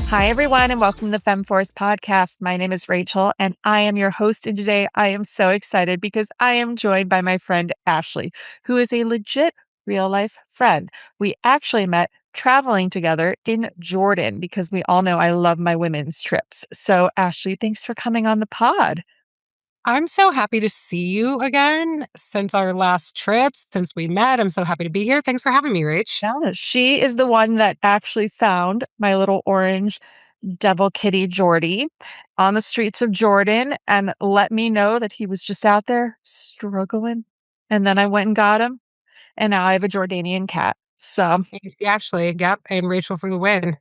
Hi, everyone, and welcome to the Femme Force podcast. My name is Rachel, and I am your host. And today I am so excited because I am joined by my friend Ashley, who is a legit real life friend. We actually met traveling together in Jordan because we all know I love my women's trips. So, Ashley, thanks for coming on the pod. I'm so happy to see you again since our last trip, since we met. I'm so happy to be here. Thanks for having me, Rach. Yeah, she is the one that actually found my little orange devil kitty Jordy on the streets of Jordan and let me know that he was just out there struggling. And then I went and got him, and now I have a Jordanian cat. So Ashley, yep, and Rachel for the win.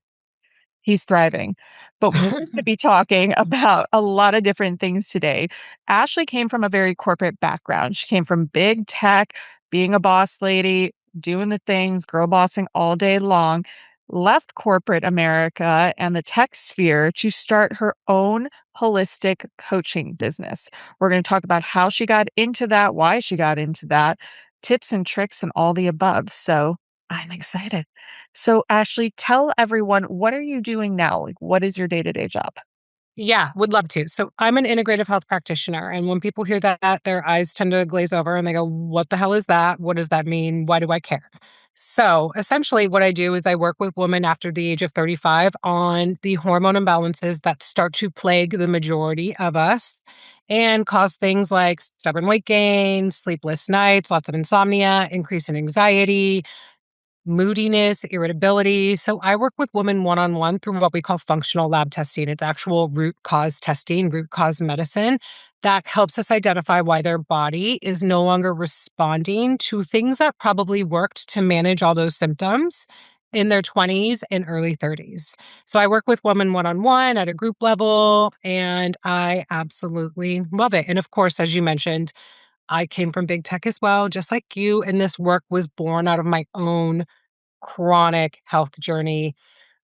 he's thriving. But we're going to be talking about a lot of different things today. Ashley came from a very corporate background. She came from big tech, being a boss lady, doing the things, girl bossing all day long, left corporate America and the tech sphere to start her own holistic coaching business. We're going to talk about how she got into that, why she got into that, tips and tricks, and all the above. So I'm excited. So, Ashley, tell everyone, what are you doing now? Like, what is your day-to-day job? Yeah, would love to. So I'm an integrative health practitioner. And when people hear that, their eyes tend to glaze over and they go, what the hell is that? What does that mean? Why do I care? So essentially, what I do is I work with women after the age of 35 on the hormone imbalances that start to plague the majority of us and cause things like stubborn weight gain, sleepless nights, lots of insomnia, increase in anxiety, moodiness, irritability. So I work with women one on one through what we call functional lab testing. It's actual root cause testing, root cause medicine that helps us identify why their body is no longer responding to things that probably worked to manage all those symptoms in their 20s and early 30s. So I work with women one on one at a group level, and I absolutely love it. And of course, as you mentioned, I came from big tech as well, just like you. And this work was born out of my own chronic health journey.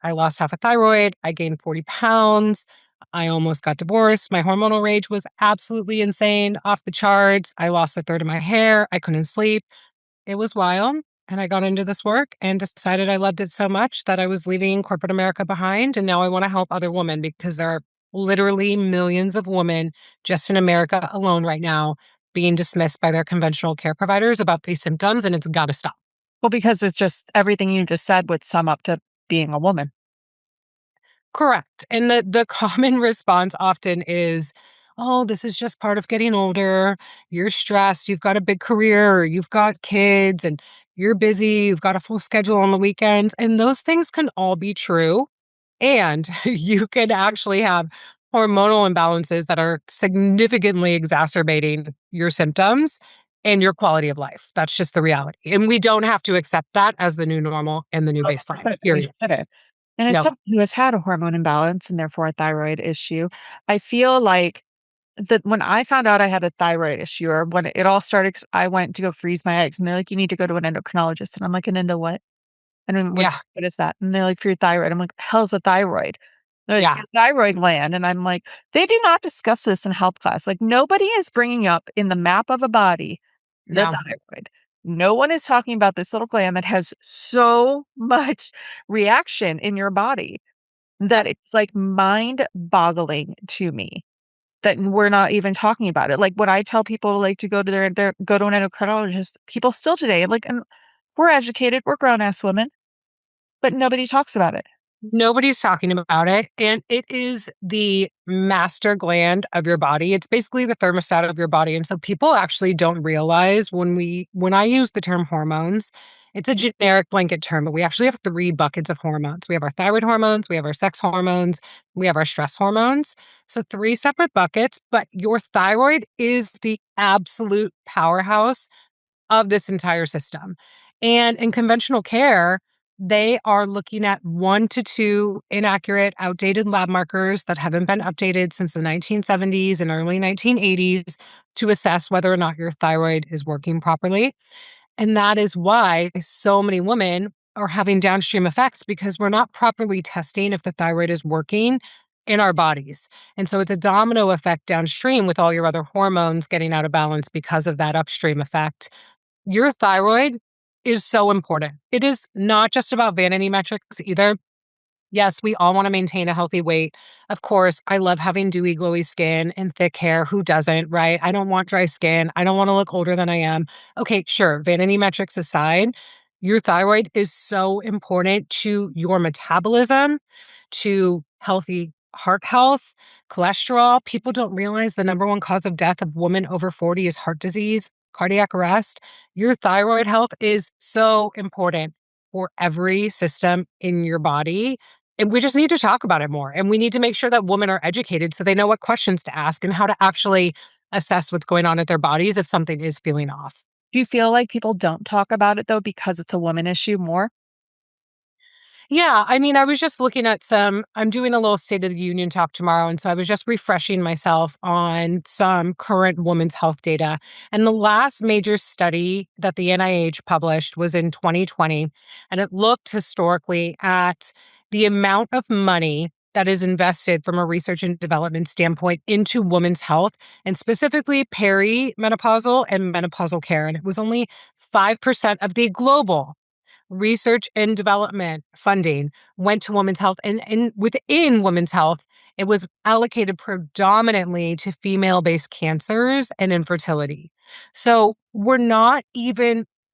I lost half a thyroid. I gained 40 pounds. I almost got divorced. My hormonal rage was absolutely insane, off the charts. I lost a third of my hair. I couldn't sleep. It was wild. And I got into this work and decided I loved it so much that I was leaving corporate America behind. And now I want to help other women because there are literally millions of women just in America alone right now being dismissed by their conventional care providers about these symptoms. And it's got to stop. Well, because it's just everything you just said would sum up to being a woman. Correct. And the common response often is, "Oh, this is just part of getting older. You're stressed. You've got a big career, or you've got kids, and you're busy. You've got a full schedule on the weekends." And those things can all be true. And you can actually have hormonal imbalances that are significantly exacerbating your symptoms and your quality of life. That's just the reality. And we don't have to accept that as the new normal and the new baseline, We period. shouldn't. And as No. someone who has had a hormone imbalance and therefore a thyroid issue, I feel like that when I found out I had a thyroid issue or when it all started, 'cause I went to go freeze my eggs and they're like, you need to go to an endocrinologist. And I'm like, an endo what? And I'm like, Yeah. what is that? And they're like, for your thyroid. I'm like, hell's a thyroid? They're like, Yeah. your thyroid gland. And I'm like, they do not discuss this in health class. Like, nobody is bringing up in the map of a body the No. thyroid. No one is talking about this little gland that has so much reaction in your body that it's like mind boggling to me that we're not even talking about it. Like when I tell people like to go to their go to an endocrinologist, people still today like, and we're educated, we're grown ass women, but nobody talks about it. Nobody's talking about it. And it is the master gland of your body. It's basically the thermostat of your body. And so people actually don't realize when I use the term hormones, it's a generic blanket term, but we actually have three buckets of hormones. We have our thyroid hormones, we have our sex hormones, we have our stress hormones. So three separate buckets, but your thyroid is the absolute powerhouse of this entire system. And in conventional care, they are looking at one to two inaccurate, outdated lab markers that haven't been updated since the 1970s and early 1980s to assess whether or not your thyroid is working properly. And that is why so many women are having downstream effects because we're not properly testing if the thyroid is working in our bodies. And so it's a domino effect downstream with all your other hormones getting out of balance because of that upstream effect. Your thyroid is so important. It is not just about vanity metrics either. Yes, we all want to maintain a healthy weight. Of course, I love having dewy, glowy skin and thick hair. Who doesn't, right? I don't want dry skin. I don't want to look older than I am. Okay, sure. Vanity metrics aside, your thyroid is so important to your metabolism, to healthy heart health, cholesterol. People don't realize the number one cause of death of women over 40 is heart disease, cardiac arrest. Your thyroid health is so important for every system in your body. And we just need to talk about it more. And we need to make sure that women are educated so they know what questions to ask and how to actually assess what's going on at their bodies if something is feeling off. Do you feel like people don't talk about it though because it's a woman issue more? Yeah, I mean, I was just looking at I'm doing a little State of the Union talk tomorrow. And so I was just refreshing myself on some current women's health data. And the last major study that the NIH published was in 2020. And it looked historically at the amount of money that is invested from a research and development standpoint into women's health, and specifically perimenopausal and menopausal care. And it was only 5% of the global research and development funding went to women's health. And within women's health, it was allocated predominantly to female based cancers and infertility. So we're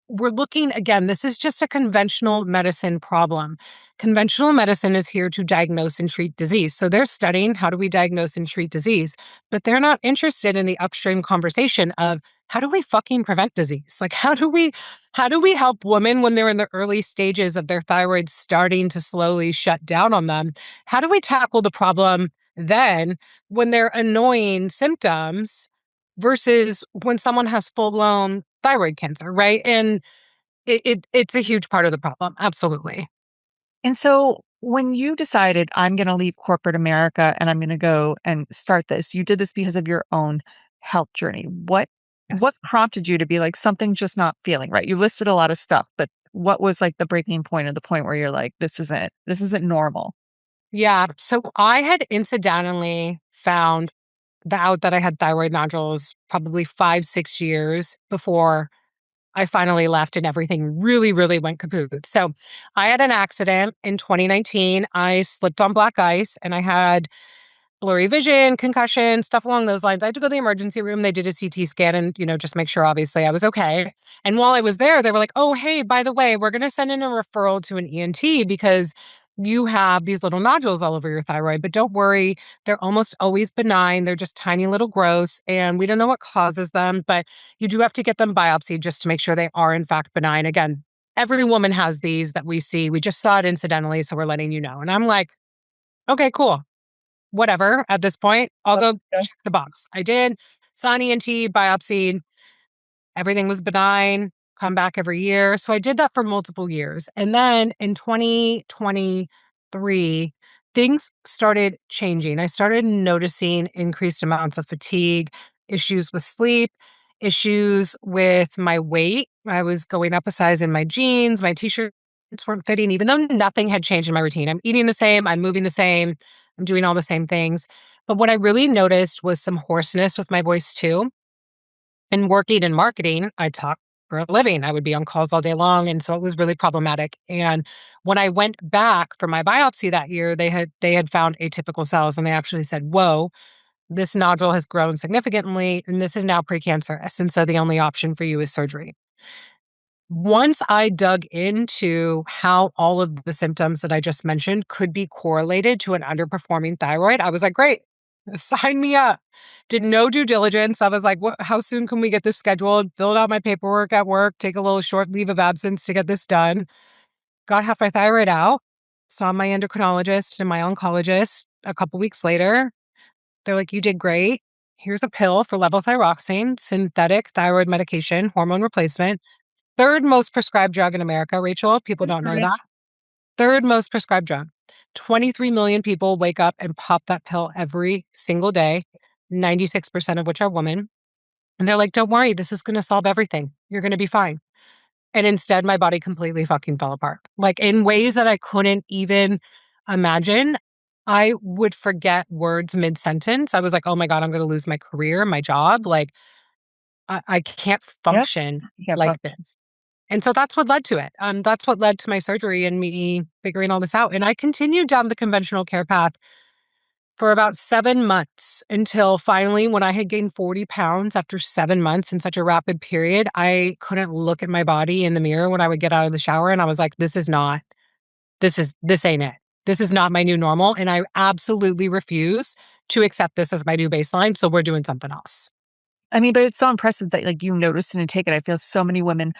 looking again, this is just a conventional medicine problem. Conventional medicine is here to diagnose and treat disease. So they're studying how do we diagnose and treat disease, but they're not interested in the upstream conversation of how do we fucking prevent disease? Like, how do we help women when they're in the early stages of their thyroid starting to slowly shut down on them? How do we tackle the problem then when they're annoying symptoms versus when someone has full blown thyroid cancer, right? And it's a huge part of the problem. Absolutely. And so when you decided I'm going to leave corporate America and I'm going to go and start this, you did this because of your own health journey. What Yes. prompted you to be like something just not feeling right? You listed a lot of stuff, but what was like the breaking point or the point where you're like this isn't normal? Yeah. So I had incidentally found out that I had thyroid nodules probably 5, 6 years before I finally left and everything really, really went kaput. So I had an accident in 2019. I slipped on black ice and I had blurry vision, concussion, stuff along those lines. I had to go to the emergency room. They did a CT scan and, just make sure obviously I was okay. And while I was there, they were like, oh, hey, by the way, we're going to send in a referral to an ENT because you have these little nodules all over your thyroid. But don't worry, they're almost always benign. They're just tiny little growths and we don't know what causes them, but you do have to get them biopsied just to make sure they are in fact benign. Again, every woman has these that we see. We just saw it incidentally, so we're letting you know. And I'm like, okay, cool, whatever at this point, I'll go Okay. check the box. I did, saw an ENT, biopsied, everything was benign, come back every year. So I did that for multiple years. And then in 2023, things started changing. I started noticing increased amounts of fatigue, issues with sleep, issues with my weight. I was going up a size in my jeans, my t-shirts weren't fitting, even though nothing had changed in my routine. I'm eating the same, I'm moving the same, I'm doing all the same things. But what I really noticed was some hoarseness with my voice too. And working in marketing, I talk for a living. I would be on calls all day long. And so it was really problematic. And when I went back for my biopsy that year, they had found atypical cells and they actually said, whoa, this nodule has grown significantly and this is now precancerous. And so the only option for you is surgery. Once I dug into how all of the symptoms that I just mentioned could be correlated to an underperforming thyroid, I was like, great, sign me up. Did no due diligence. I was like, what, how soon can we get this scheduled? Filled out my paperwork at work, take a little short leave of absence to get this done. Got half my thyroid out, saw my endocrinologist and my oncologist a couple weeks later. They're like, you did great. Here's a pill for levothyroxine, synthetic thyroid medication, hormone replacement. Third most prescribed drug in America, Rachel. People don't know Okay. that. Third most prescribed drug. 23 million people wake up and pop that pill every single day, 96% of which are women. And they're like, don't worry, this is going to solve everything. You're going to be fine. And instead, my body completely fucking fell apart. Like in ways that I couldn't even imagine. I would forget words mid sentence. I was like, oh my God, I'm going to lose my career, my job. Like, I can't Yep. function You can't like function. this. And so that's what led to it. That's what led to my surgery and me figuring all this out. And I continued down the conventional care path for about 7 months until finally, when I had gained 40 pounds after 7 months in such a rapid period, I couldn't look at my body in the mirror when I would get out of the shower. And I was like, this ain't it. This is not my new normal. And I absolutely refuse to accept this as my new baseline. So we're doing something else. I mean, but it's so impressive that, like, you noticed and take it. I feel so many women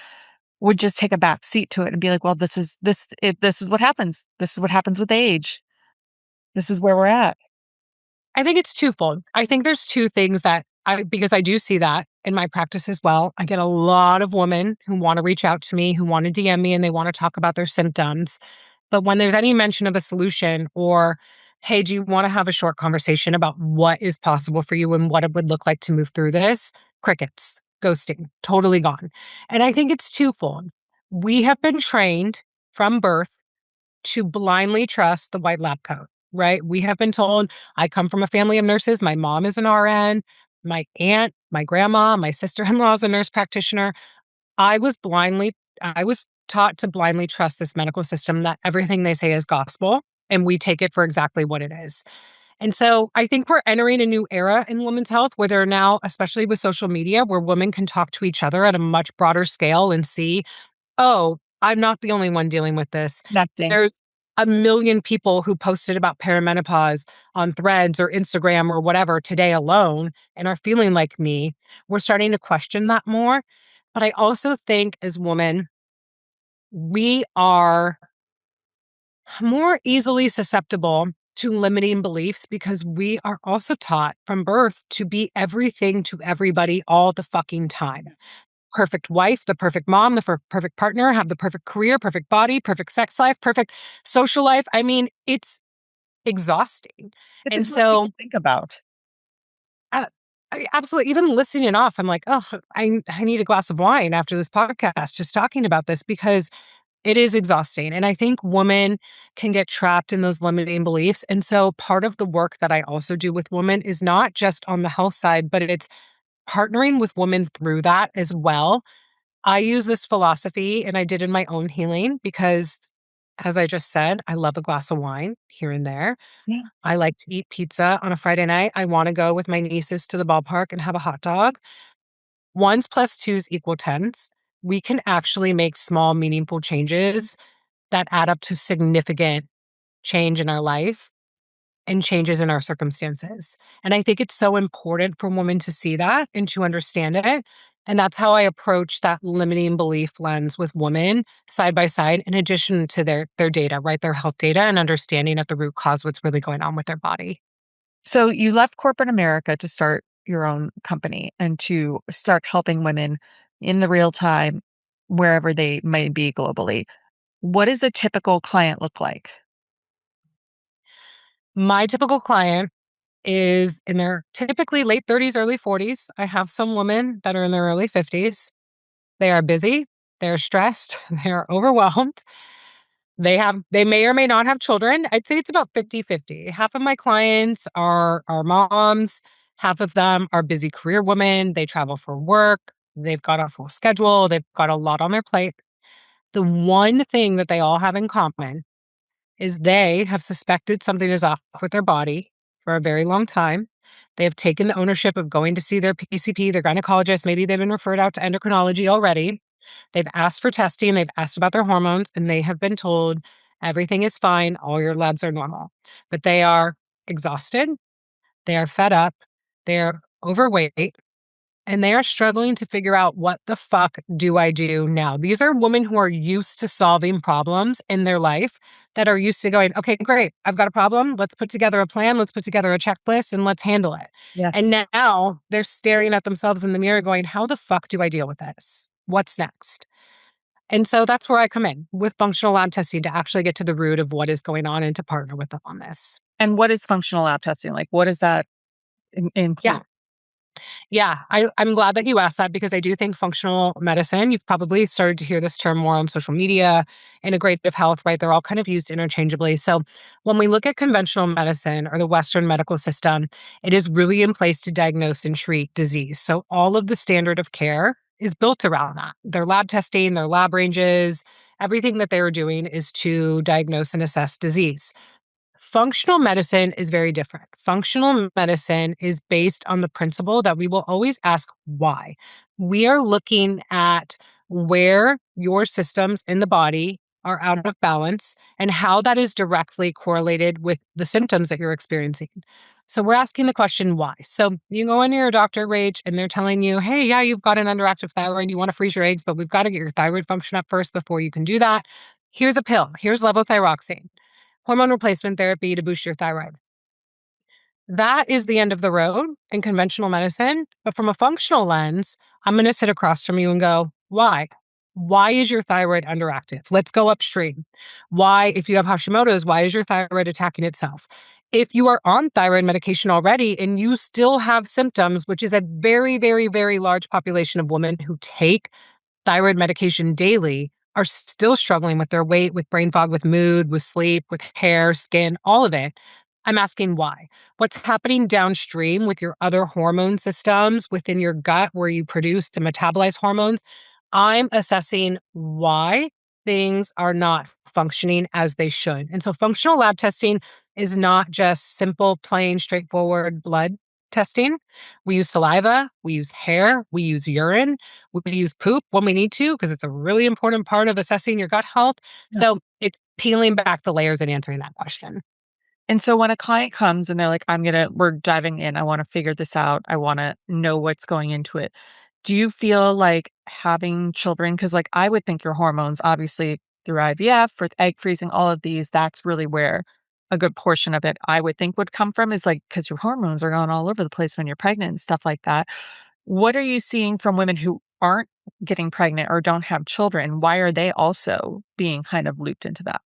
would just take a back seat to it and be like, "Well, this is what happens. This is what happens with age. This is where we're at." I think it's twofold. I think there's two things because I do see that in my practice as well. I get a lot of women who want to reach out to me, who want to DM me, and they want to talk about their symptoms. But when there's any mention of a solution or, hey, do you want to have a short conversation about what is possible for you and what it would look like to move through this? Crickets, ghosting, totally gone. And I think it's twofold. We have been trained from birth to blindly trust the white lab coat, right? We have been told, I come from a family of nurses. My mom is an RN. My aunt, my grandma, my sister in law is a nurse practitioner. I was taught to blindly trust this medical system that everything they say is gospel, and we take it for exactly what it is. And so I think we're entering a new era in women's health where there are now, especially with social media, where women can talk to each other at a much broader scale and see, oh, I'm not the only one dealing with this. Connecting. There's a million people who posted about perimenopause on Threads or Instagram or whatever today alone and are feeling like me. We're starting to question that more. But I also think as women, we are more easily susceptible to limiting beliefs because we are also taught from birth to be everything to everybody all the fucking time. Perfect wife, the perfect mom, the perfect partner, have the perfect career, perfect body, perfect sex life, perfect social life. I mean, it's exhausting. It's And exhausting so, to think about. uh, absolutely, even listening it off, I'm like, oh, I need a glass of wine after this podcast just talking about this because it is exhausting. And I think women can get trapped in those limiting beliefs. And so, part of the work that I also do with women is not just on the health side, but it's partnering with women through that as well. I use this philosophy and I did in my own healing because, as I just said, I love a glass of wine here and there. Yeah. I like to eat pizza on a Friday night. I want to go with my nieces to the ballpark and have a hot dog. Ones plus twos equal tens. We can actually make small, meaningful changes that add up to significant change in our life and changes in our circumstances. And I think it's so important for women to see that and to understand it. And that's how I approach that limiting belief lens with women side by side, in addition to their data, right? Their health data and understanding at the root cause what's really going on with their body. So you left corporate America to start your own company and to start helping women in the real time wherever they may be globally. What does a typical client look like? My typical client is in their typically late 30s, early 40s. I have some women that are in their early 50s. They are busy, they're stressed, they're overwhelmed. They may or may not have children. I'd say it's about 50-50. Half of my clients are moms, half of them are busy career women. They travel for work, they've got a full schedule, they've got a lot on their plate. The one thing that they all have in common is they have suspected something is off with their body for a very long time. They have taken the ownership of going to see their PCP, their gynecologist. Maybe they've been referred out to endocrinology already. They've asked for testing, they've asked about their hormones, and they have been told everything is fine, all your labs are normal. But they are exhausted, they are fed up, they're overweight, and they are struggling to figure out what the fuck do I do now? These are women who are used to solving problems in their life, that are used to going, okay, great, I've got a problem. Let's put together a plan. Let's put together a checklist and let's handle it. And Yes. now they're staring at themselves in the mirror going, how the fuck do I deal with this? What's next? And so that's where I come in with functional lab testing to actually get to the root of what is going on and to partner with them on this. And what is functional lab testing? Like, what does that Yeah. include? Yeah, I'm glad that you asked that because I do think functional medicine, you've probably started to hear this term more on social media, integrative health, right? They're all kind of used interchangeably. So when we look at conventional medicine or the Western medical system, it is really in place to diagnose and treat disease. So all of the standard of care is built around that. Their lab testing, their lab ranges, everything that they were doing is to diagnose and assess disease. Functional medicine is very different. Functional medicine is based on the principle that we will always ask why. We are looking at where your systems in the body are out of balance and how that is directly correlated with the symptoms that you're experiencing. So we're asking the question why. So you go into your doctor, Rach, and they're telling you, hey, yeah, you've got an underactive thyroid. You want to freeze your eggs, but we've got to get your thyroid function up first before you can do that. Here's a pill. Here's levothyroxine, hormone replacement therapy to boost your thyroid. That is the end of the road in conventional medicine. But from a functional lens, I'm going to sit across from you and go, why? Why is your thyroid underactive? Let's go upstream. Why, if you have Hashimoto's, why is your thyroid attacking itself? If you are on thyroid medication already and you still have symptoms, which is a very, very, very large population of women who take thyroid medication daily, are still struggling with their weight, with brain fog, with mood, with sleep, with hair, skin, all of it. I'm asking why. What's happening downstream with your other hormone systems within your gut where you produce and metabolize hormones? I'm assessing why things are not functioning as they should. And so functional lab testing is not just simple, plain, straightforward blood testing. We use saliva, we use hair, we use urine, we use poop when we need to, because it's a really important part of assessing your gut health. Yeah. So it's peeling back the layers and answering that question. And so when a client comes and they're like, we're diving in, I want to figure this out, I want to know what's going into it. Do you feel like having children? Because, like, I would think your hormones, obviously through IVF, for egg freezing, all of these, that's really where a good portion of it I would think would come from is like, because your hormones are going all over the place when you're pregnant and stuff like that. What are you seeing from women who aren't getting pregnant or don't have children? Why are they also being kind of looped into that?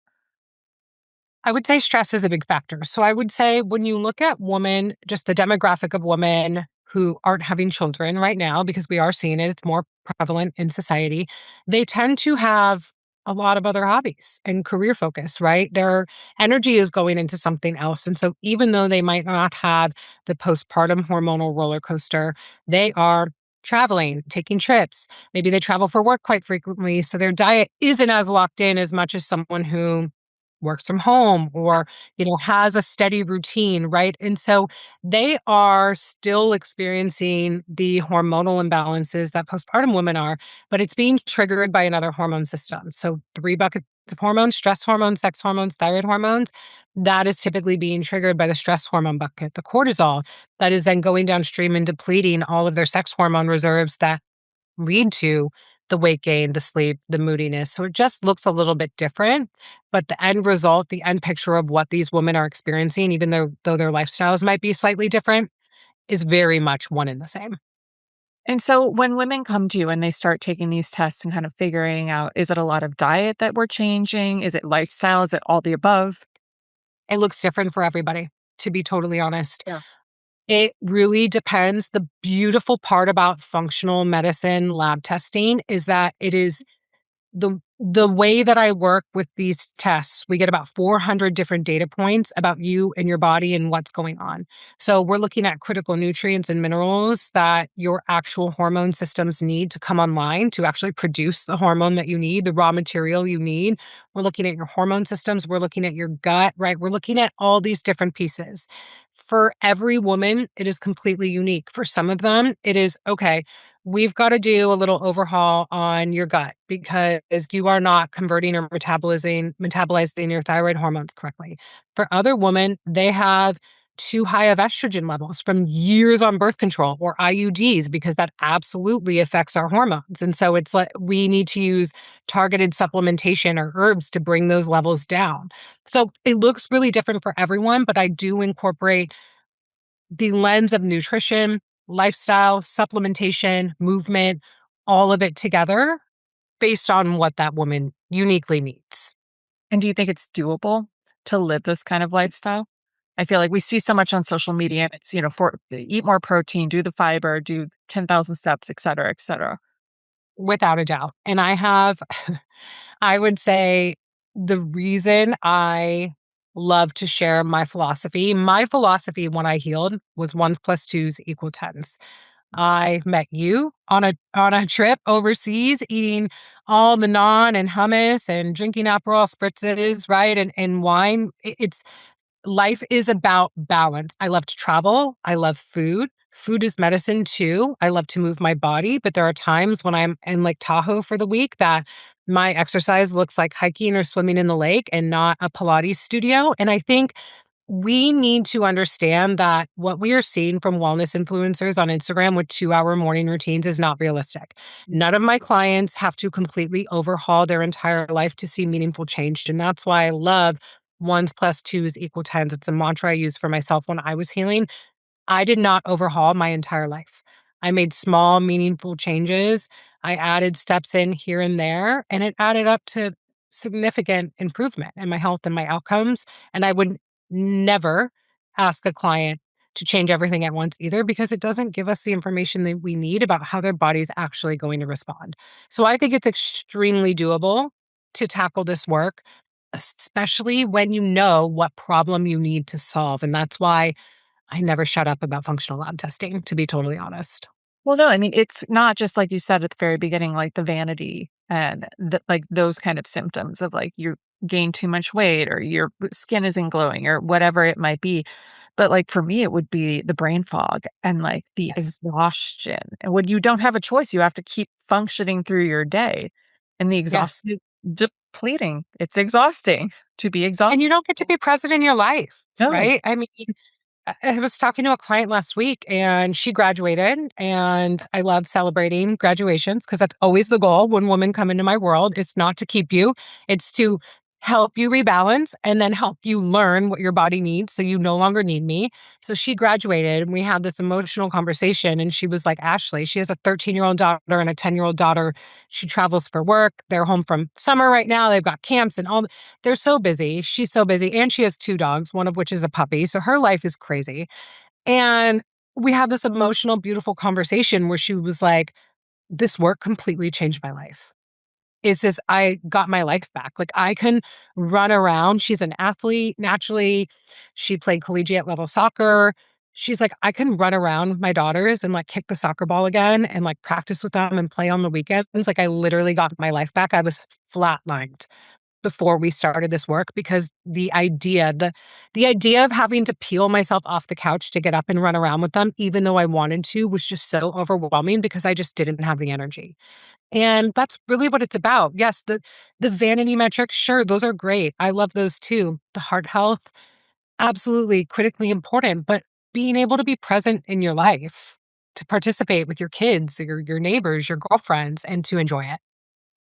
I would say stress is a big factor. So I would say when you look at women, just the demographic of women who aren't having children right now, because we are seeing it, it's more prevalent in society, they tend to have a lot of other hobbies and career focus, right? Their energy is going into something else. And so even though they might not have the postpartum hormonal roller coaster, they are traveling, taking trips. Maybe they travel for work quite frequently. So their diet isn't as locked in as much as someone who works from home or has a steady routine, right? And so they are still experiencing the hormonal imbalances that postpartum women are, but it's being triggered by another hormone system. So three buckets of hormones: stress hormones, sex hormones, thyroid hormones. That is typically being triggered by the stress hormone bucket, the cortisol, that is then going downstream and depleting all of their sex hormone reserves that lead to the weight gain, the sleep, the moodiness. So it just looks a little bit different. But the end result, the end picture of what these women are experiencing, even though their lifestyles might be slightly different, is very much one and the same. And so when women come to you and they start taking these tests and kind of figuring out, is it a lot of diet that we're changing? Is it lifestyle? Is it all the above? It looks different for everybody, to be totally honest. Yeah. It really depends. The beautiful part about functional medicine lab testing is that it is the way that I work with these tests. We get about 400 different data points about you and your body and what's going on. So we're looking at critical nutrients and minerals that your actual hormone systems need to come online to actually produce the hormone that you need, the raw material you need. We're looking at your hormone systems. We're looking at your gut, right? We're looking at all these different pieces. For every woman, it is completely unique. For some of them, it is okay, we've got to do a little overhaul on your gut because you are not converting or metabolizing your thyroid hormones correctly. For other women, they have too high of estrogen levels from years on birth control or IUDs because that absolutely affects our hormones. And so it's like we need to use targeted supplementation or herbs to bring those levels down. So it looks really different for everyone, but I do incorporate the lens of nutrition, lifestyle, supplementation, movement, all of it together based on what that woman uniquely needs. And do you think it's doable to live this kind of lifestyle? I feel like we see so much on social media and it's, for eat more protein, do the fiber, do 10,000 steps, et cetera, et cetera. Without a doubt. And I would say the reason I love to share my philosophy when I healed was ones plus twos equal tens. I met you on a trip overseas, eating all the naan and hummus and drinking Aperol spritzes, right? And wine. It's life is about balance. I love to travel. I love food. Food is medicine too. I love to move my body, but there are times when I'm in Lake Tahoe for the week that my exercise looks like hiking or swimming in the lake and not a Pilates studio. And I think we need to understand that what we are seeing from wellness influencers on Instagram with 2-hour morning routines is not realistic. None of my clients have to completely overhaul their entire life to see meaningful change. And that's why I love ones plus twos equal tens. It's a mantra I used for myself when I was healing. I did not overhaul my entire life. I made small, meaningful changes. I added steps in here and there, and it added up to significant improvement in my health and my outcomes. And I would never ask a client to change everything at once either, because it doesn't give us the information that we need about how their body's actually going to respond. So I think it's extremely doable to tackle this work, especially when you know what problem you need to solve. And that's why I never shut up about functional lab testing, to be totally honest. Well, no, I mean, it's not just like you said at the very beginning, like the vanity and like those kind of symptoms of like you gain too much weight or your skin isn't glowing or whatever it might be. But like for me, it would be the brain fog and like the Yes. exhaustion. And when you don't have a choice, you have to keep functioning through your day. And the Yes. exhaustion is depleting. It's exhausting to be And you exhausted. don't get to be present in your life, No. right? I mean, I was talking to a client last week and she graduated, and I love celebrating graduations because that's always the goal when women come into my world. It's not to keep you, it's to help you rebalance and then help you learn what your body needs so you no longer need me. So she graduated and we had this emotional conversation, and she was like, Ashley, she has a 13-year-old daughter and a 10-year-old daughter. She travels for work. They're home from summer right now. They've got camps and all. They're so busy. She's so busy. And she has 2 dogs, one of which is a puppy. So her life is crazy. And we had this emotional, beautiful conversation where she was like, this work completely changed my life. It's just, I got my life back. Like I can run around. She's an athlete naturally. She played collegiate level soccer. She's like, I can run around with my daughters and like kick the soccer ball again and like practice with them and play on the weekends. Like I literally got my life back. I was flatlined before we started this work because the idea of having to peel myself off the couch to get up and run around with them, even though I wanted to, was just so overwhelming because I just didn't have the energy. And that's really what it's about. Yes, the vanity metrics, sure, those are great. I love those too. The heart health, absolutely critically important, but being able to be present in your life, to participate with your kids, your neighbors, your girlfriends, and to enjoy it.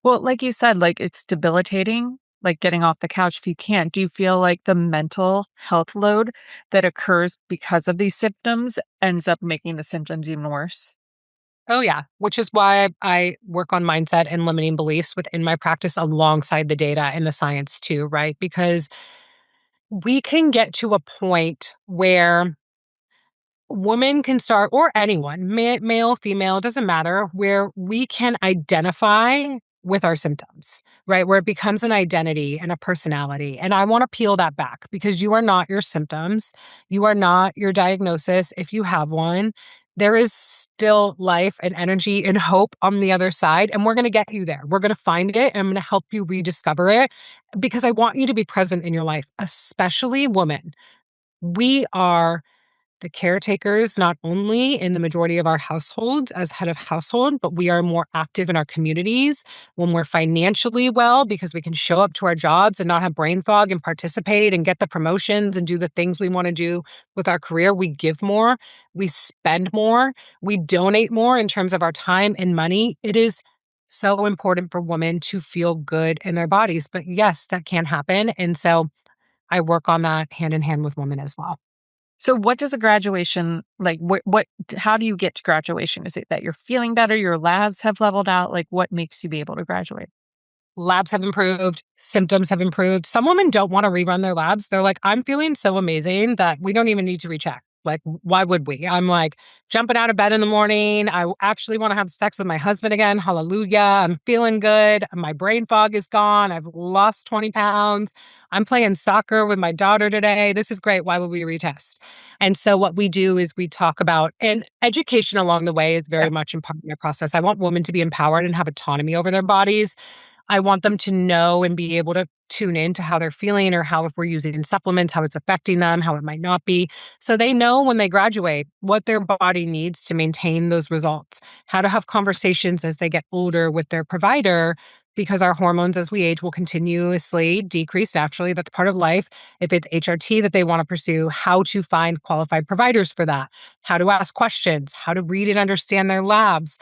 Well, like you said, like, it's debilitating, like, getting off the couch if you can't. Do you feel like the mental health load that occurs because of these symptoms ends up making the symptoms even worse? Oh, yeah, which is why I work on mindset and limiting beliefs within my practice alongside the data and the science too, right? Because we can get to a point where women can start, or anyone, male, female, doesn't matter, where we can identify with our symptoms, right? Where it becomes an identity and a personality. And I want to peel that back because you are not your symptoms. You are not your diagnosis if you have one. There is still life and energy and hope on the other side. And we're going to get you there. We're going to find it. And I'm going to help you rediscover it because I want you to be present in your life, especially women. We are the caretakers, not only in the majority of our households as head of household, but we are more active in our communities when we're financially well because we can show up to our jobs and not have brain fog and participate and get the promotions and do the things we want to do with our career. We give more, we spend more, we donate more in terms of our time and money. It is so important for women to feel good in their bodies. But yes, that can happen. And so I work on that hand in hand with women as well. So what does a graduation like, what how do you get to graduation? Is it that you're feeling better, your labs have leveled out? Like, what makes you be able to graduate? Labs have improved, symptoms have improved. Some women don't want to rerun their labs. They're like, I'm feeling so amazing that we don't even need to recheck. Like, why would we? I'm like jumping out of bed in the morning. I actually want to have sex with my husband again. Hallelujah. I'm feeling good. My brain fog is gone. I've lost 20 pounds. I'm playing soccer with my daughter today. This is great. Why would we retest? And so what we do is we talk about, and education along the way is Yeah. very much in part of my process. I want women to be empowered and have autonomy over their bodies. I want them to know and be able to tune in to how they're feeling or how, if we're using supplements, how it's affecting them, how it might not be. So they know when they graduate what their body needs to maintain those results, how to have conversations as they get older with their provider, because our hormones as we age will continuously decrease naturally. That's part of life. If it's HRT that they want to pursue, how to find qualified providers for that, how to ask questions, how to read and understand their labs.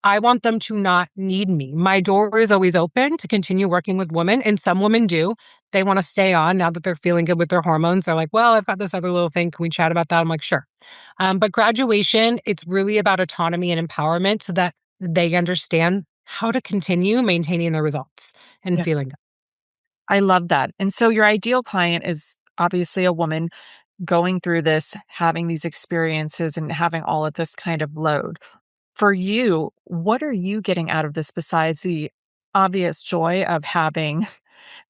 I want them to not need me. My door is always open to continue working with women, and some women do. They want to stay on now that they're feeling good with their hormones. They're like, well, I've got this other little thing. Can we chat about that? I'm like, sure. But graduation, it's really about autonomy and empowerment so that they understand how to continue maintaining their results and Yeah. feeling good. I love that. And so your ideal client is obviously a woman going through this, having these experiences and having all of this kind of load. For you, what are you getting out of this besides the obvious joy of having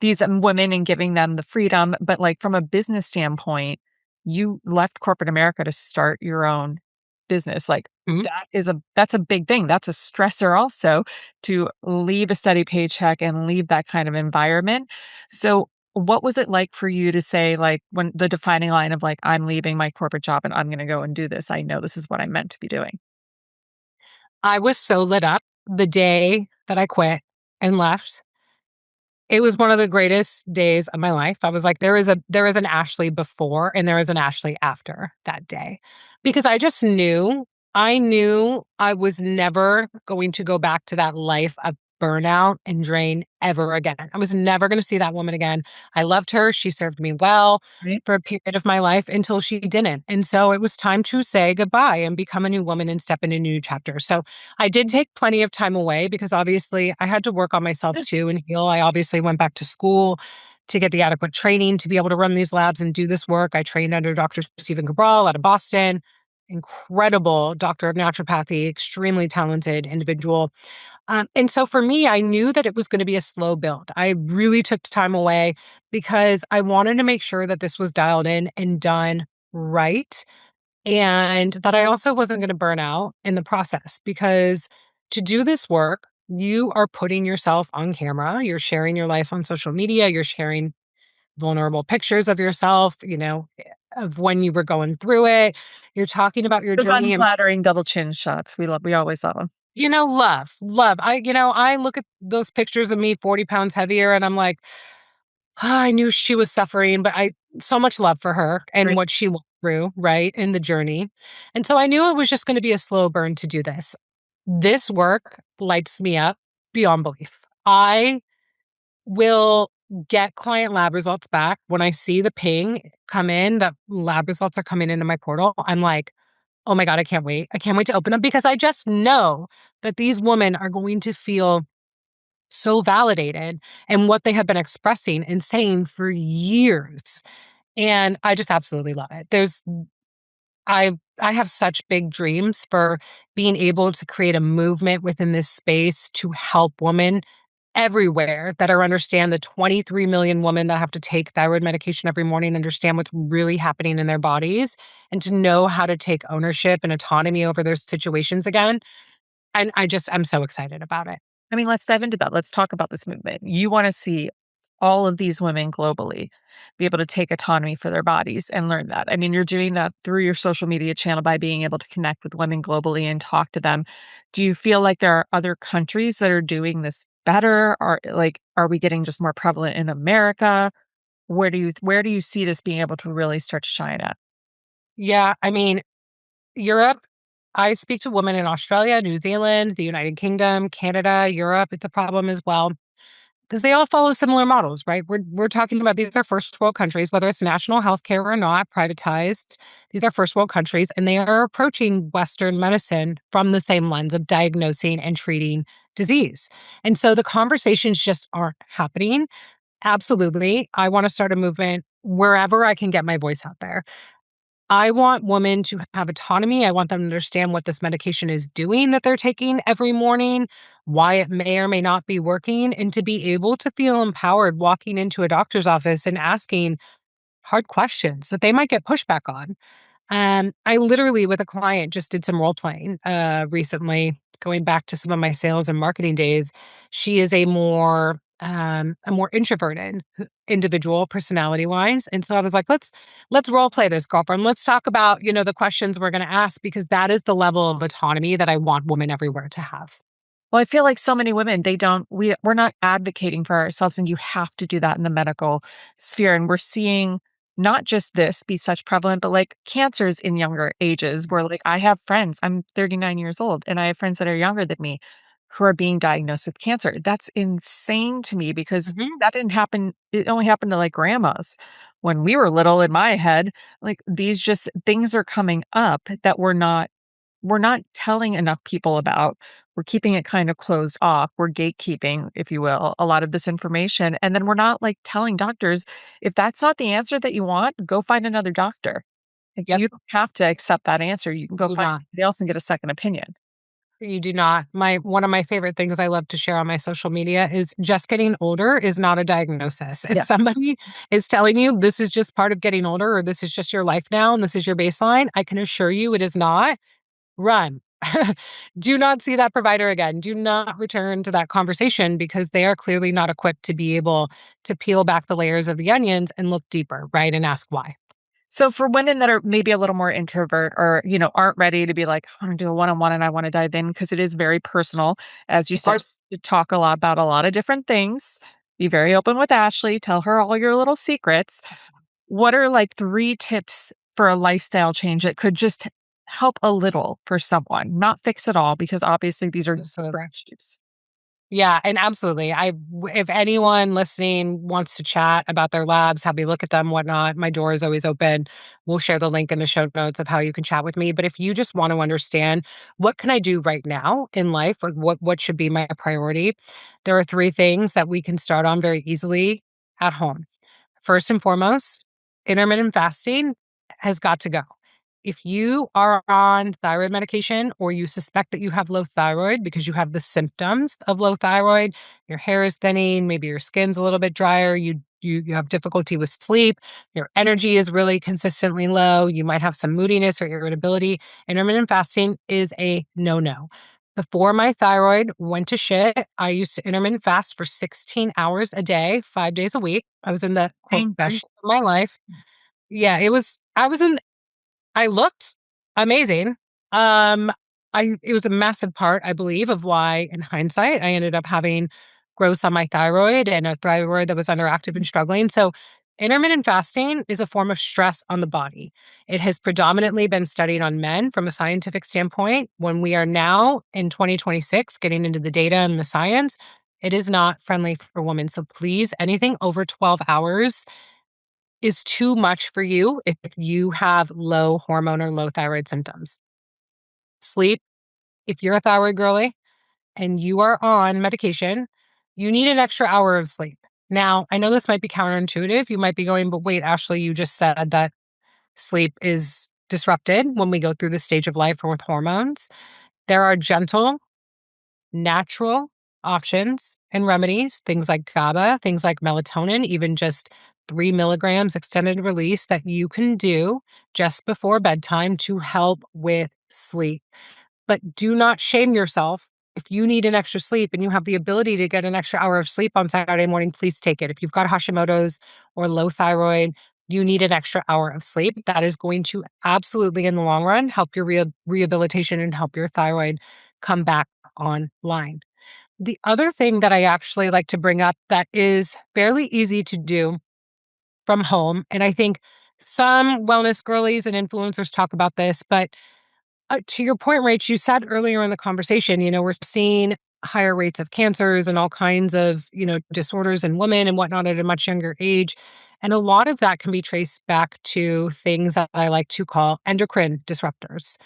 these women and giving them the freedom? But like from a business standpoint, you left corporate America to start your own business. Like Mhm. that's a big thing. That's a stressor also to leave a steady paycheck and leave that kind of environment. So what was it like for you to say, like, when the defining line of like, I'm leaving my corporate job and I'm going to go and do this? I know this is what I'm meant to be doing. I was so lit up the day that I quit and left. It was one of the greatest days of my life. I was like, there is an Ashley before and there is an Ashley after that day. Because I knew I was never going to go back to that life of burnout and drain ever again. I was never going to see that woman again. I loved her. She served me well Right. for a period of my life until she didn't. And so it was time to say goodbye and become a new woman and step into a new chapter. So I did take plenty of time away because obviously I had to work on myself too and heal. I obviously went back to school to get the adequate training to be able to run these labs and do this work. I trained under Dr. Stephen Cabral out of Boston, incredible doctor of naturopathy, extremely talented individual. And so for me, I knew that it was going to be a slow build. I really took time away because I wanted to make sure that this was dialed in and done right and that I also wasn't gonna burn out in the process because to do this work, you are putting yourself on camera, you're sharing your life on social media, you're sharing vulnerable pictures of yourself, of when you were going through it. You're talking about your Those journey and, unflattering double chin shots, we always love them. love. I look at those pictures of me 40 pounds heavier and I'm like, I knew she was suffering, but I so much love for her and Right. what she went through, right, in the journey. And so I knew it was just gonna be a slow burn to do this. This work lights me up beyond belief. I will get client lab results back when I see the ping come in that lab results are coming into my portal. I'm like, "Oh my god, I can't wait. I can't wait to open them," because I just know that these women are going to feel so validated in what they have been expressing and saying for years. And I just absolutely love it. I have such big dreams for being able to create a movement within this space to help women everywhere that are understand the 23 million women that have to take thyroid medication every morning, understand what's really happening in their bodies, and to know how to take ownership and autonomy over their situations again. And I'm so excited about it. I mean, let's dive into that. Let's talk about this movement. You wanna see all of these women globally be able to take autonomy for their bodies and learn that. I mean, you're doing that through your social media channel by being able to connect with women globally and talk to them. Do you feel like there are other countries that are doing this better? Or like, are we getting just more prevalent in America? Where do you see this being able to really start to shine at? Yeah, I mean, Europe, I speak to women in Australia, New Zealand, the United Kingdom, Canada, Europe. It's a problem as well because they all follow similar models, right? We're talking about these are first world countries, whether it's national healthcare or not, privatized. These are first world countries, and they are approaching Western medicine from the same lens of diagnosing and treating disease. And so the conversations just aren't happening. Absolutely, I want to start a movement wherever I can get my voice out there. I want women to have autonomy. I want them to understand what this medication is doing that they're taking every morning, why it may or may not be working, and to be able to feel empowered walking into a doctor's office and asking hard questions that they might get pushback on. I literally, with a client, just did some role playing recently, going back to some of my sales and marketing days. She is a more introverted individual, personality wise, and so I was like, let's role play this, girlfriend. Let's talk about the questions we're going to ask because that is the level of autonomy that I want women everywhere to have. Well, I feel like so many women, they don't we're not advocating for ourselves, and you have to do that in the medical sphere, and we're seeing not just this be such prevalent, but, like, cancers in younger ages where, like, I have friends, I'm 39 years old, and I have friends that are younger than me who are being diagnosed with cancer. That's insane to me because Mhm. that didn't happen it only happened to, like, grandmas when we were little in my head. Like, these just things are coming up that we're not telling enough people about. We're keeping it kind of closed off. We're gatekeeping, if you will, a lot of this information. And then we're not like telling doctors, if that's not the answer that you want, go find another doctor. Like Yep. you don't have to accept that answer. You can go Do find not. somebody else and get a second opinion. You do not. My One of my favorite things I love to share on my social media is just getting older is not a diagnosis. If Yeah. somebody is telling you this is just part of getting older or this is just your life now and this is your baseline, I can assure you it is not. Run. Do not see that provider again. Do not return to that conversation because they are clearly not equipped to be able to peel back the layers of the onions and look deeper, right? And ask why. So for women that are maybe a little more introvert or, aren't ready to be like, I want to do a one-on-one and I want to dive in because it is very personal. As you Of said, course. you talk a lot about a lot of different things. Be very open with Ashley. Tell her all your little secrets. What are like 3 tips for a lifestyle change that could just help a little for someone? Not fix it all because obviously these are Absolutely. issues. Yeah, and absolutely. If anyone listening wants to chat about their labs, have me look at them, whatnot, my door is always open. We'll share the link in the show notes of how you can chat with me. But if you just want to understand what can I do right now in life, like what should be my priority, there are 3 things that we can start on very easily at home. First and foremost, intermittent fasting has got to go. If you are on thyroid medication or you suspect that you have low thyroid because you have the symptoms of low thyroid, your hair is thinning, maybe your skin's a little bit drier, you have difficulty with sleep, your energy is really consistently low, you might have some moodiness or irritability, intermittent fasting is a no-no. Before my thyroid went to shit, I used to intermittent fast for 16 hours a day, 5 days a week. I was in the quote Pain best free. shape of my life. Yeah, I was in I looked amazing. Um, it was a massive part, I believe, of why, in hindsight, I ended up having growth on my thyroid and a thyroid that was underactive and struggling. So, intermittent fasting is a form of stress on the body. It has predominantly been studied on men from a scientific standpoint. When we are now in 2026, getting into the data and the science, it is not friendly for women. So, please, anything over 12 hours is too much for you if you have low hormone or low thyroid symptoms. Sleep, if you're a thyroid girly and you are on medication, you need an extra hour of sleep. Now, I know this might be counterintuitive. You might be going, but wait, Ashley, you just said that sleep is disrupted when we go through this stage of life or with hormones. There are gentle natural options and remedies, things like GABA, things like melatonin, even just 3 milligrams extended release that you can do just before bedtime to help with sleep. But do not shame yourself. If you need an extra sleep and you have the ability to get an extra hour of sleep on Saturday morning, please take it. If you've got Hashimoto's or low thyroid, you need an extra hour of sleep. That is going to absolutely, in the long run, help your rehabilitation and help your thyroid come back online. The other thing that I actually like to bring up that is fairly easy to do from home, and I think some wellness girlies and influencers talk about this, but to your point, Rach, you said earlier in the conversation, we're seeing higher rates of cancers and all kinds of, disorders in women and whatnot at a much younger age. And a lot of that can be traced back to things that I like to call endocrine disruptors.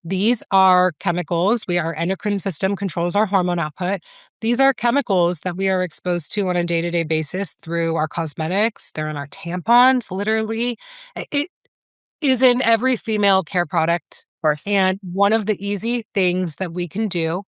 These are chemicals. Our endocrine system controls our hormone output. These are chemicals that we are exposed to on a day to day basis through our cosmetics. They're in our tampons, literally. is in every female care product. Of course. And one of the easy things that we can do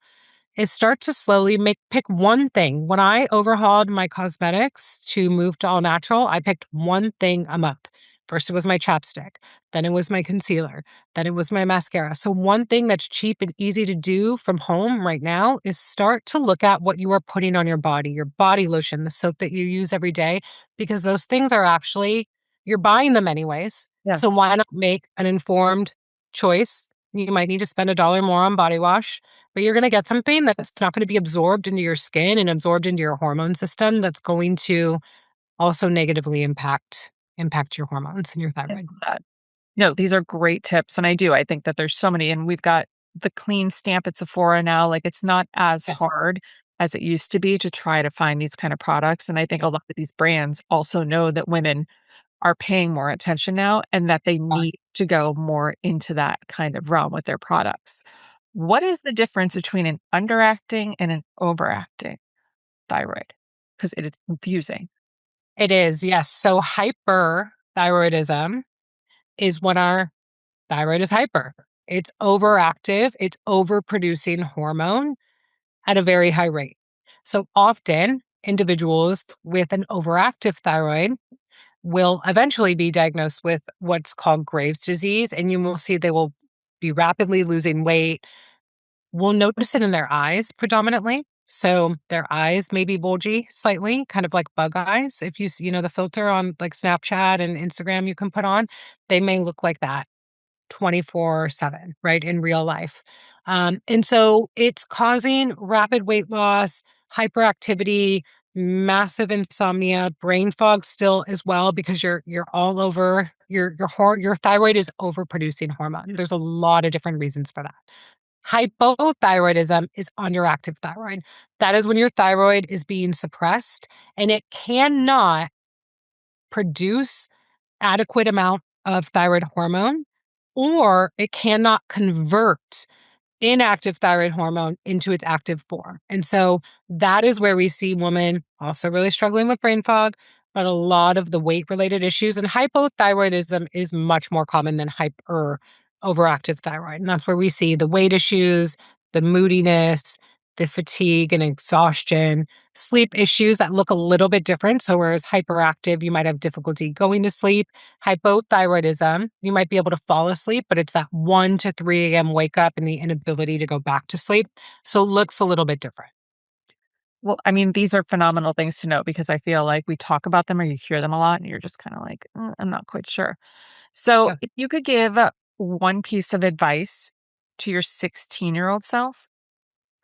is start to slowly pick one thing. When I overhauled my cosmetics to move to all natural, I picked one thing a month. First, it was my chapstick, then it was my concealer, then it was my mascara. So, one thing that's cheap and easy to do from home right now is start to look at what you are putting on your body lotion, the soap that you use every day, because those things are actually, you're buying them anyways. Yeah. So, why not make an informed choice? You might need to spend $1 more on body wash, but you're gonna get something that's not gonna be absorbed into your skin and absorbed into your hormone system that's going to also negatively impact your hormones and your I thyroid. love that. No, these are great tips, and I do. I think that there's so many, and we've got the clean stamp at Sephora now. Like, it's not as Yes. hard as it used to be to try to find these kind of products. And I think Yeah. a lot of these brands also know that women are paying more attention now and that they need to go more into that kind of realm with their products. What is the difference between an underacting and an overacting thyroid? Because it is confusing. It is, yes. So hyperthyroidism is when our thyroid is hyper. It's overactive, it's overproducing hormone at a very high rate. So often individuals with an overactive thyroid will eventually be diagnosed with what's called Graves' disease, and you will see they will be rapidly losing weight. We'll notice it in their eyes predominantly. So their eyes may be bulgy slightly, kind of like bug eyes. If you see, the filter on like Snapchat and Instagram you can put on, they may look like that 24/7, right, in real life. And so it's causing rapid weight loss, hyperactivity, massive insomnia, brain fog still as well because you're all over your thyroid is overproducing hormone. There's a lot of different reasons for that. Hypothyroidism is underactive thyroid. That is when your thyroid is being suppressed and it cannot produce adequate amount of thyroid hormone, or it cannot convert inactive thyroid hormone into its active form. And so that is where we see women also really struggling with brain fog, but a lot of the weight related issues. And hypothyroidism is much more common than hyper overactive thyroid. And that's where we see the weight issues, the moodiness, the fatigue and exhaustion, sleep issues that look a little bit different. So, whereas hyperactive, you might have difficulty going to sleep. Hypothyroidism, you might be able to fall asleep, but it's that 1 to 3 a.m. wake up and the inability to go back to sleep. So, looks a little bit different. Well, I mean, these are phenomenal things to know because I feel like we talk about them or you hear them a lot and you're just kind of like, I'm not quite sure. So, Yeah. if you could give one piece of advice to your 16-year-old self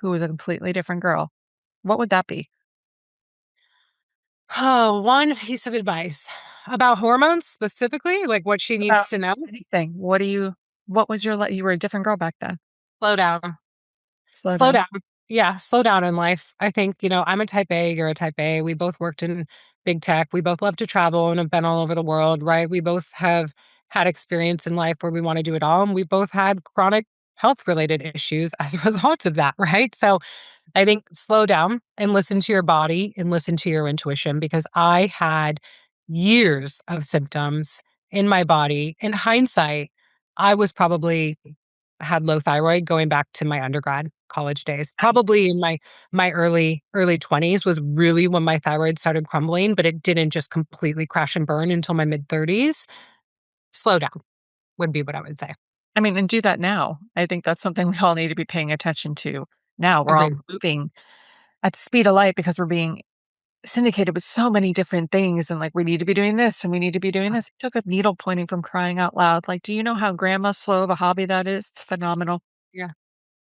who was a completely different girl, what would that be? Oh, one piece of advice about hormones specifically, like what she About needs to know. anything. What was your you were a different girl back then. Slow down. Slow Slow down. down. Yeah, slow down in life. I think, I'm a type A, you're a type A. We both worked in big tech. We both love to travel and have been all over the world, right? We both have had experience in life where we want to do it all. And we both had chronic health related issues as a result of that, right? So I think slow down and listen to your body and listen to your intuition because I had years of symptoms in my body. In hindsight, I was probably had low thyroid going back to my undergrad college days. Probably in my early 20s was really when my thyroid started crumbling, but it didn't just completely crash and burn until my mid 30s. Slow down would be what I would say. I mean, and do that now. I think that's something we all need to be paying attention to now. We're all Agreed. moving at the speed of light because we're being syndicated with so many different things and like we need to be doing this and we need to be doing this. I took up needle pointing from crying out loud. Like, do you know how grandma slow of a hobby that is? It's phenomenal. Yeah.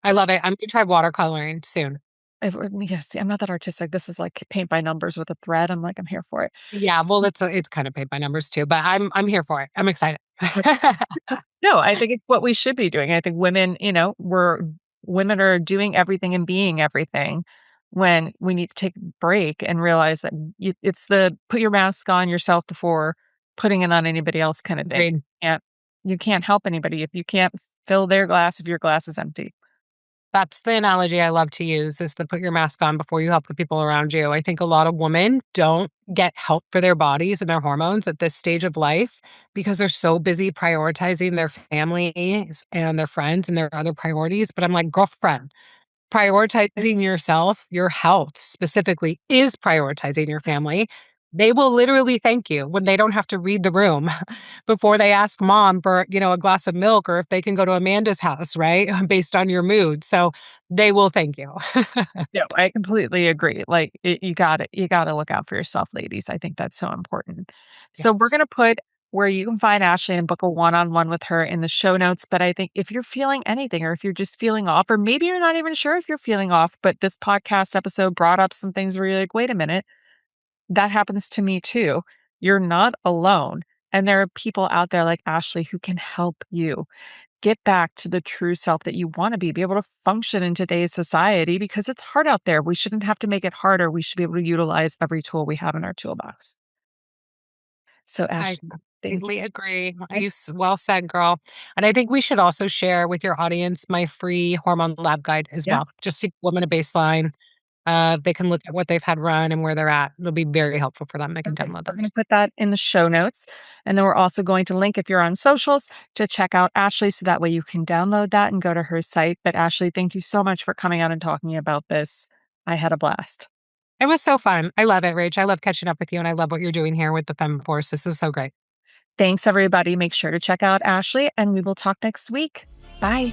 I love it. I'm gonna try watercoloring soon. Yes, I'm not that artistic. This is like paint by numbers with a thread. I'm like, I'm here for it. Yeah, well, it's kind of paid by numbers too, but I'm here for it. I'm excited. No, I think it's what we should be doing. I think women, women are doing everything and being everything when we need to take a break and realize that it's the put your mask on yourself before putting it on anybody else kind of thing. Agreed. And you can't help anybody if you can't fill their glass if your glass is empty. That's the analogy I love to use is the put your mask on before you help the people around you. I think a lot of women don't get help for their bodies and their hormones at this stage of life because they're so busy prioritizing their families and their friends and their other priorities. But I'm like, girlfriend, prioritizing yourself, your health specifically, is prioritizing your family. They will literally thank you when they don't have to read the room before they ask mom for, a glass of milk or if they can go to Amanda's house, right? Based on your mood. So they will thank you. No, I completely agree. Like, you gotta look out for yourself, ladies. I think that's so important. So we're Yes. gonna put where you can find Ashley and book a one-on-one with her in the show notes, but I think if you're feeling anything or if you're just feeling off, or maybe you're not even sure if you're feeling off, but this podcast episode brought up some things where you're like, "Wait a minute, that happens to me too." You're not alone, and there are people out there like Ashley who can help you get back to the true self that you want to be able to function in today's society because it's hard out there. We shouldn't have to make it harder. We should be able to utilize every tool we have in our toolbox. So, I Ashley, thank completely agree. you. Well said, girl. And I think we should also share with your audience my free hormone lab guide as Yeah, well, just to give women a baseline. They can look at what they've had run and where they're at. It'll be very helpful for them. They can perfect. download We're going that. to put that in the show notes. And then we're also going to link if you're on socials to check out Ashley so that way you can download that and go to her site. But, Ashley, thank you so much for coming out and talking about this. I had a blast. It was so fun. I love it, Rach. I love catching up with you, and I love what you're doing here with the Femme Force. This is so great. Thanks, everybody. Make sure to check out Ashley, and we will talk next week. Bye.